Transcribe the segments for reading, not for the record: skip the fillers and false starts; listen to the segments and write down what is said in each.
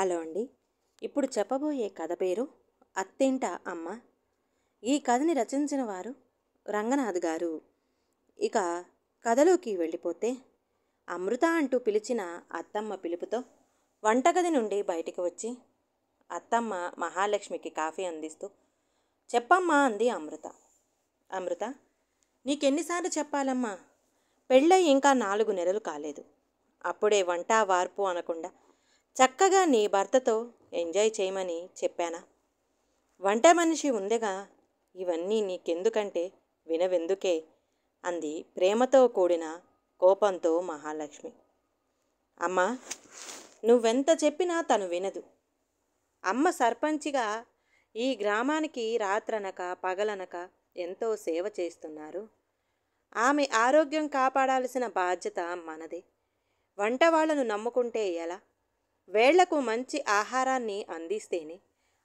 Hello అండి. ఇప్పుడు చెప్పబోయే కథ పేరు అత్తింట అమ్మ. ఈ కథని రచించిన వారు రంగనాథ్ గారు. ఇక కథలోకి వెళ్ళిపోతే, అమృత అంటూ పిలిచిన అత్తమ్మ పిలుపుతో వంటగది నుండి బయటికి వచ్చి అత్తమ్మ మహాలక్ష్మికి కాఫీ అందిస్తూ, చెప్పమ్మా అంది అమృత. అమృత, నీకెన్నిసార్లు చెప్పాలమ్మా, పెళ్ళై ఇంకా 4 నెలలు కాలేదు. అప్పుడే వంట వార్పు అనకుండా చక్కగా నీ భర్తతో ఎంజాయ్ చేయమని చెప్పానా? వంట మనిషి ఉందిగా, ఇవన్నీ నీకెందుకంటే వినవెందుకే అంది ప్రేమతో కూడిన కోపంతో మహాలక్ష్మి. అమ్మా, నువ్వెంత చెప్పినా తను వినదు. అమ్మ సర్పంచిగా ఈ గ్రామానికి రాత్రనక పగలనక ఎంతో సేవ చేస్తున్నారు. ఆమె ఆరోగ్యం కాపాడాల్సిన బాధ్యత మనదే. వంట వాళ్ళను నమ్ముకుంటే ఎలా? వేళ్లకు మంచి ఆహారాన్ని అందిస్తేనే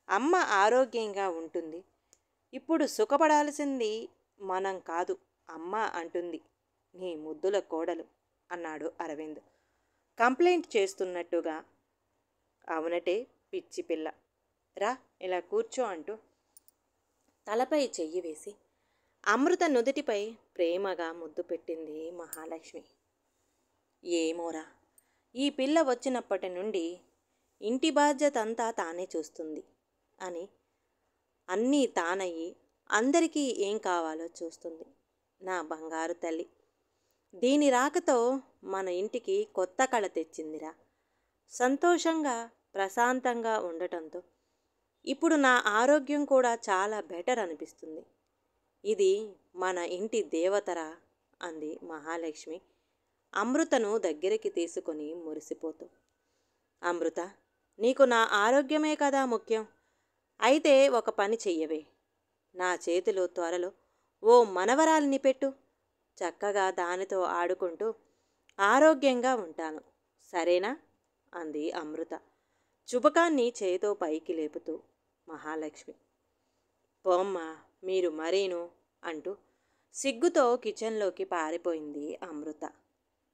అమ్మ ఆరోగ్యంగా ఉంటుంది. ఇప్పుడు సుఖపడాల్సింది మనం కాదు, అమ్మ అంటుంది నీ ముద్దుల కోడలు అన్నాడు అరవింద్ కంప్లైంట్ చేస్తున్నట్టుగా. అవునటే పిచ్చి పిల్ల, రా ఇలా కూర్చో అంటూ తలపై చెయ్యి వేసి అమృత నుదుటిపై ప్రేమగా ముద్దు పెట్టింది మహాలక్ష్మి. ఏమోరా, ఈ పిల్ల వచ్చినప్పటి నుండి ఇంటి బాధ్యత అంతా తానే చూస్తుంది అని, అన్నీ తానయ్యి అందరికీ ఏం కావాలో చూస్తుంది. నా బంగారు తల్లి, దీని రాకతో మన ఇంటికి కొత్త కళ తెచ్చిందిరా. సంతోషంగా ప్రశాంతంగా ఉండటంతో ఇప్పుడు నా ఆరోగ్యం కూడా చాలా బెటర్ అనిపిస్తుంది. ఇది మన ఇంటి దేవతరా అంది మహాలక్ష్మి అమృతను దగ్గరికి తీసుకొని మురిసిపోతూ. అమృత, నీకు నా ఆరోగ్యమే కదా ముఖ్యం. అయితే ఒక పని చెయ్యవే, నా చేతిలో త్వరలో ఓ మనవరాలిని పెట్టు. చక్కగా దానితో ఆడుకుంటూ ఆరోగ్యంగా ఉంటాను, సరేనా అంది అమృత చుబకాన్ని చేతో పైకి లేపుతూ. మహాలక్ష్మి, పోమ్మ మీరు మరీను అంటూ సిగ్గుతో కిచెన్లోకి పారిపోయింది అమృత.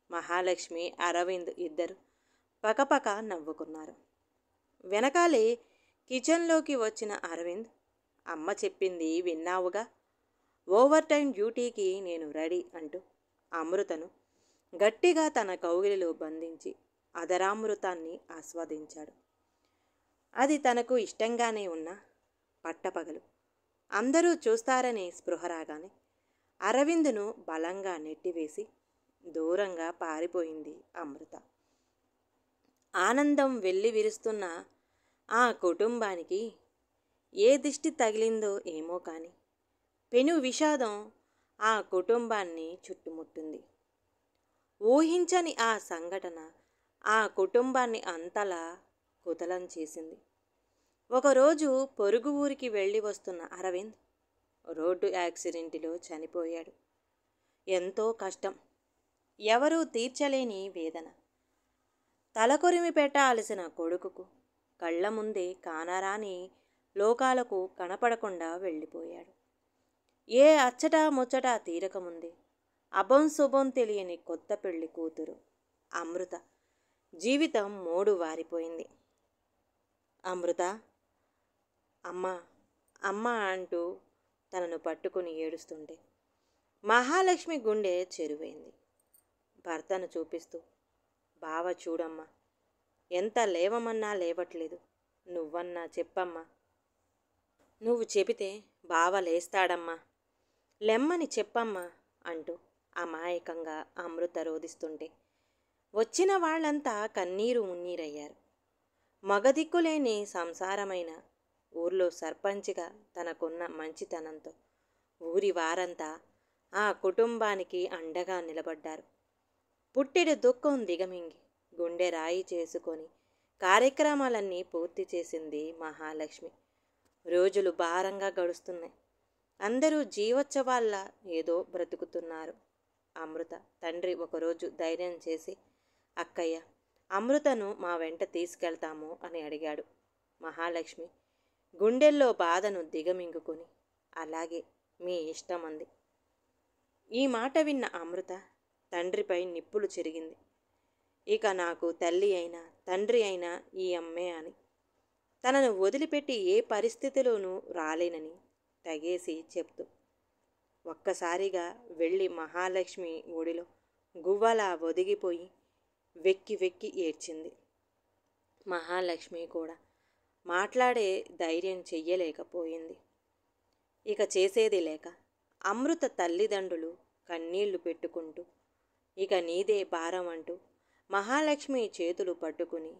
మహాలక్ష్మి అరవింద్ ఇద్దరు పకపక నవ్వుకున్నారు. వెనకాలే కిచెన్లోకి వచ్చిన అరవింద్, అమ్మ చెప్పింది విన్నావుగా, ఓవర్ టైం డ్యూటీకి నేను రెడీ అంటూ అమృతను గట్టిగా తన కౌగిలిలో బంధించి అదరామృతాన్ని ఆస్వాదించాడు. అది తనకు ఇష్టంగానే ఉన్నా పట్టపగలు అందరూ చూస్తారనే స్పృహ రాగానే అరవింద్ను బలంగా నెట్టివేసి దూరంగా పారిపోయింది అమృత. ఆనందం వెల్లి విరుస్తున్న ఆ కుటుంబానికి ఏ దిష్టి తగిలిందో ఏమో కానీ పెను విషాదం ఆ కుటుంబాన్ని చుట్టుముట్టింది. ఊహించని ఆ సంఘటన ఆ కుటుంబాన్ని అంతలా కుతలం చేసింది. ఒకరోజు పొరుగు ఊరికి వెళ్ళి వస్తున్న అరవింద్ రోడ్డు యాక్సిడెంట్లో చనిపోయాడు. ఎంతో కష్టం, ఎవరూ తీర్చలేని వేదన. తలకొరిమి పెట్టాల్సిన కొడుకుకు కళ్ళ ముందే కానరాని లోకాలకు కనపడకుండా వెళ్ళిపోయాడు. ఏ అచ్చట ముచ్చట తీరకముందే అభం శుభం తెలియని కొత్త పెళ్లి కూతురు అమృత జీవితం మోడు వారిపోయింది. అమృత, అమ్మ అమ్మ అంటూ తనను పట్టుకుని ఏడుస్తుంటే మహాలక్ష్మి గుండె చెరువైంది. భర్తను చూపిస్తూ, బావ చూడమ్మా, ఎంత లేవమన్నా లేవట్లేదు, నువ్వన్నా చెప్పమ్మా. నువ్వు చెబితే బావ లేస్తాడమ్మా, లెమ్మని చెప్పమ్మా అంటూ అమాయకంగా అమృత రోదిస్తుంటే వచ్చిన వాళ్ళంతా కన్నీరు మున్నీరయ్యారు. మగదిక్కులేని సంసారమైన ఊర్లో సర్పంచిగా తనకున్న మంచితనంతో ఊరి వారంతా ఆ కుటుంబానికి అండగా నిలబడ్డారు. పుట్టెడు దుఃఖం దిగమింగి గుండె రాయి చేసుకొని కార్యక్రమాలన్నీ పూర్తి చేసింది మహాలక్ష్మి. రోజులు భారంగా గడుస్తున్నాయి. అందరూ జీవోత్సవాల్లా ఏదో బ్రతుకుతున్నారు. అమృత తండ్రి ఒకరోజు ధైర్యం చేసి, అక్కయ్య, అమృతను మా వెంట తీసుకెళ్తాము అని అడిగాడు. మహాలక్ష్మి గుండెల్లో బాధను దిగమింగుకొని, అలాగే మీ ఇష్టం అంది. ఈ మాట విన్న అమృత తండ్రిపై నిప్పులు చెరిగింది. ఇక నాకు తల్లి అయినా తండ్రి అయిన ఈ అమ్మే అని. తనను వదిలిపెట్టి ఏ పరిస్థితిలోనూ రాలేనని తెగేసి చెప్తూ ఒక్కసారిగా వెళ్ళి మహాలక్ష్మి ఒడిలో గువ్వలా ఒదిగిపోయి వెక్కి వెక్కి ఏడ్చింది. మహాలక్ష్మి కూడా మాట్లాడే ధైర్యం చెయ్యలేకపోయింది. ఇక చేసేది లేక అమృత తల్లిదండ్రులు కన్నీళ్లు పెట్టుకుంటూ ఇక నీదే భారం అంటూ మహాలక్ష్మి చేతులు పట్టుకుని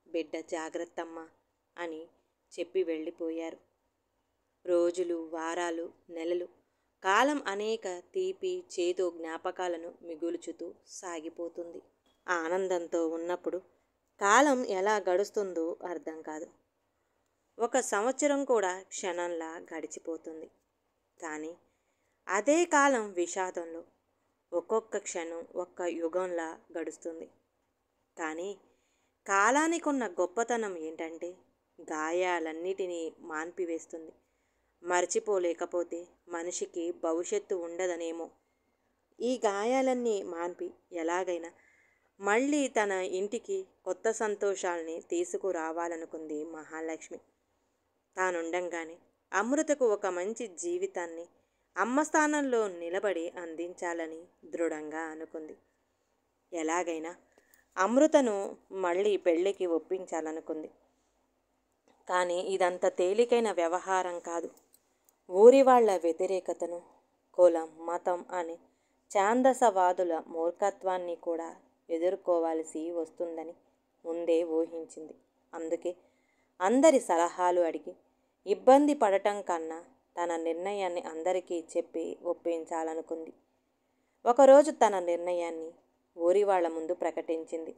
బిడ్డ జాగ్రత్తమ్మా అని చెప్పి వెళ్ళిపోయారు. రోజులు, వారాలు, నెలలు, కాలం అనేక తీపి చేదు జ్ఞాపకాలను మిగుల్చుతూ సాగిపోతుంది. ఆనందంతో ఉన్నప్పుడు కాలం ఎలా గడుస్తుందో అర్థం కాదు. 1 సంవత్సరం కూడా క్షణంలా గడిచిపోతుంది. కానీ అదే కాలం విషాదంలో ఒక్కొక్క క్షణం ఒక్క యుగంలా గడుస్తుంది. కానీ కాలానికున్న గొప్పతనం ఏంటంటే గాయాలన్నిటినీ మాన్పివేస్తుంది. మర్చిపోలేకపోతే మనిషికి భవిష్యత్తు ఉండదనేమో. ఈ గాయాలన్నీ మాన్పి ఎలాగైనా మళ్ళీ తన ఇంటికి కొత్త సంతోషాల్ని తీసుకురావాలనుకుంది మహాలక్ష్మి. తానుండంగానే అమృతకు ఒక మంచి జీవితాన్ని అమ్మ స్థానంలో నిలబడి అందించాలని దృఢంగా అనుకుంది. ఎలాగైనా అమృతను మళ్ళీ పెళ్ళికి ఒప్పించాలనుకుంది. కానీ ఇదంత తేలికైన వ్యవహారం కాదు. ఊరి వాళ్ళ వ్యతిరేకతను, కులం, మతం అని ఛాందసవాదుల మూర్ఖత్వాన్ని కూడా ఎదుర్కోవాల్సి వస్తుందని ముందే ఊహించింది. అందుకే అందరి సలహాలు అడిగి ఇబ్బంది పడటం కన్నా తన నిర్ణయాన్ని అందరికీ చెప్పి ఒప్పించాలనుకుంది. ఒకరోజు తన నిర్ణయాన్ని ఊరి వాళ్ళ ముందు ప్రకటించింది.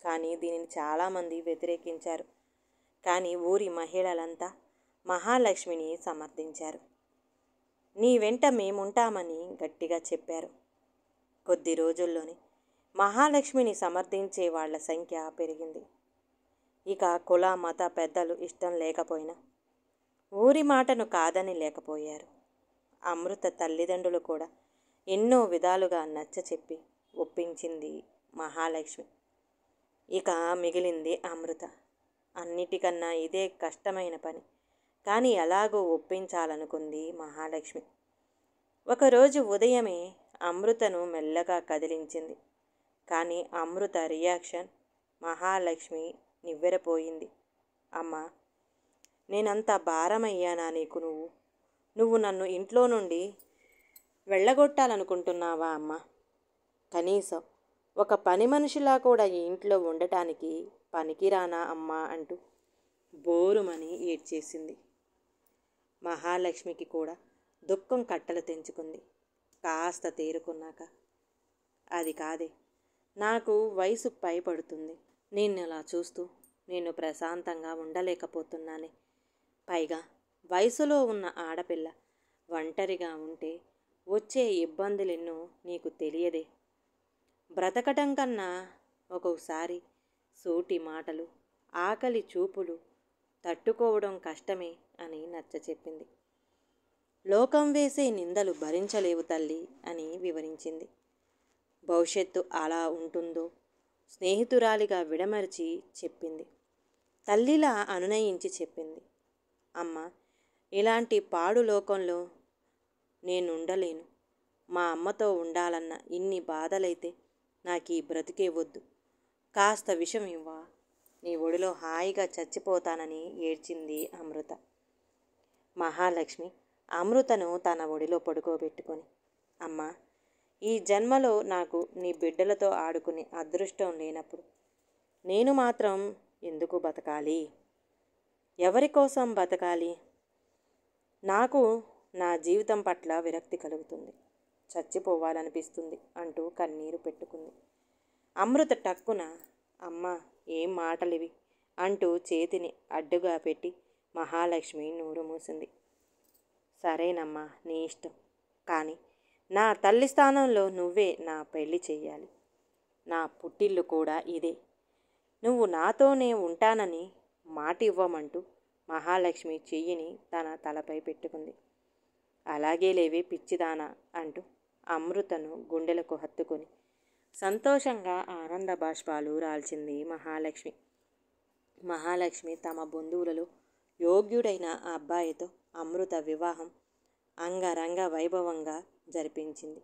కానీ దీనిని చాలామంది వ్యతిరేకించారు. కానీ ఊరి మహిళలంతా మహాలక్ష్మిని సమర్థించారు. నీ వెంట మేముంటామని గట్టిగా చెప్పారు. కొద్ది రోజుల్లోనే మహాలక్ష్మిని సమర్థించే వాళ్ల సంఖ్య పెరిగింది. ఇక కుల మత పెద్దలు ఇష్టం లేకపోయినా ఊరి మాటను కాదని లేకపోయారు. అమృత తల్లిదండ్రులు కూడా ఎన్నో విధాలుగా నచ్చచెప్పి ఒప్పించింది మహాలక్ష్మి. ఇక మిగిలింది అమృత. అన్నిటికన్నా ఇదే కష్టమైన పని. కానీ ఎలాగో ఒప్పించాలనుకుంది మహాలక్ష్మి. ఒకరోజు ఉదయమే అమృతను మెల్లగా కదిలించింది. కానీ అమృత రియాక్షన్ మహాలక్ష్మి నివ్వెరపోయింది. అమ్మా, నేనంత భారమయ్యానా నీకు? నువ్వు నన్ను ఇంట్లో నుండి వెళ్ళగొట్టాలనుకుంటున్నావా అమ్మా? కనీసం ఒక పని మనిషిలా కూడా ఈ ఇంట్లో ఉండటానికి పనికిరానా అమ్మా అంటూ బోరుమని ఏడ్చేసింది. మహాలక్ష్మికి కూడా దుఃఖం కట్టలు తెంచుకుంది. కాస్త తేరుకున్నాక, అది కాదే, నాకు వయసు పైపడుతుంది. నిన్నలా చూస్తూ నేను ప్రశాంతంగా ఉండలేకపోతున్నానే. పైగా వయసులో ఉన్న ఆడపిల్ల ఒంటరిగా ఉంటే వచ్చే ఇబ్బందులెన్నో నీకు తెలియదే. బ్రతకటం కన్నా ఒక్కొక్కసారి సూటి మాటలు, ఆకలి చూపులు తట్టుకోవడం కష్టమే అని నచ్చచెప్పింది. లోకం వేసే నిందలు భరించలేవు తల్లి అని వివరించింది. భవిష్యత్తు అలా ఉంటుందో స్నేహితురాలిగా విడమర్చి చెప్పింది. తల్లిలా అనునయించి చెప్పింది. అమ్మ, ఇలాంటి పాడు లోకంలో నేనుండలేను. మా అమ్మతో ఉండాలన్న ఇన్ని బాధలైతే నాకు ఈ బ్రతికే వద్దు. కాస్త విషం ఇవ్వా, నీ ఒడిలో హాయిగా చచ్చిపోతానని ఏడ్చింది అమృత. మహాలక్ష్మి అమృతను తన ఒడిలో పడుకోబెట్టుకొని, అమ్మ, ఈ జన్మలో నాకు నీ బిడ్డలతో ఆడుకునే అదృష్టం లేనప్పుడు నేను మాత్రం ఎందుకు బతకాలి? ఎవరి కోసం బతకాలి? నాకు నా జీవితం పట్ల విరక్తి కలుగుతుంది. చచ్చిపోవాలనిపిస్తుంది అంటూ కన్నీరు పెట్టుకుంది. అమృత టక్కున, అమ్మ, ఏం మాటలివి అంటూ చేతిని అడ్డుగా పెట్టి మహాలక్ష్మి నోరు మూసింది. సరేనమ్మా, నీ ఇష్టం. కానీ నా తల్లి స్థానంలో నువ్వే నా పెళ్లి చెయ్యాలి. నా పుట్టిల్లు కూడా ఇదే. నువ్వు నాతోనే ఉంటానని మాట ఇవ్వమంటూ మహాలక్ష్మి చెయ్యిని తన తలపై పెట్టుకుంది. అలాగే లేవే పిచ్చిదానా అంటూ అమృతను గుండెలకు హత్తుకొని సంతోషంగా ఆనంద బాష్పాలు రాల్చింది మహాలక్ష్మి. మహాలక్ష్మి తమ బంధువులలో యోగ్యుడైన ఆ అబ్బాయితో అమృత వివాహం అంగరంగ వైభవంగా జరిపించింది.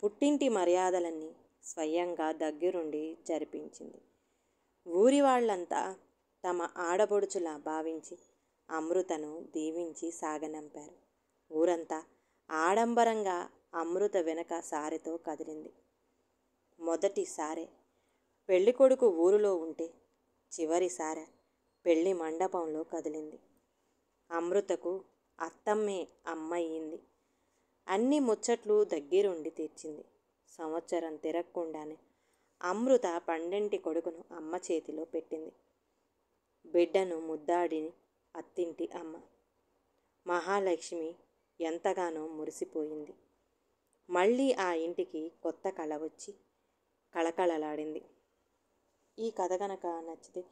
పుట్టింటి మర్యాదలన్నీ స్వయంగా దగ్గరుండి జరిపించింది. ఊరి వాళ్ళంతా తమ ఆడబొడుచులా భావించి అమృతను దీవించి సాగనంపారు. ఊరంతా ఆడంబరంగా అమృత వెనక సారెతో కదిలింది. మొదటిసారే పెళ్ళికొడుకు ఊరిలో ఉంటే చివరిసారి పెళ్లి మండపంలో కదిలింది. అమృతకు అత్తమ్మే అమ్మయింది. అన్ని ముచ్చట్లు దగ్గరుండి తీర్చింది. సంవత్సరం తిరగకుండానే అమృత పండంటి కొడుకును అమ్మ చేతిలో పెట్టింది. బిడ్డను ముద్దాడిని అత్తింటి అమ్మ మహాలక్ష్మి ఎంతగానో మురిసిపోయింది. మళ్ళీ ఆ ఇంటికి కొత్త కళ వచ్చి కళకళలాడింది. ఈ కథ కనుక నచ్చితే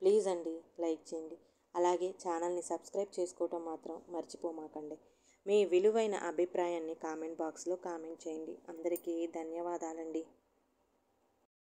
ప్లీజ్ అండి లైక్ చేయండి. అలాగే ఛానల్ని సబ్స్క్రైబ్ చేసుకోవటం మాత్రం మర్చిపోమాకండి. మీ విలువైన అభిప్రాయాన్ని కామెంట్ బాక్స్లో కామెంట్ చేయండి. అందరికీ ధన్యవాదాలండి.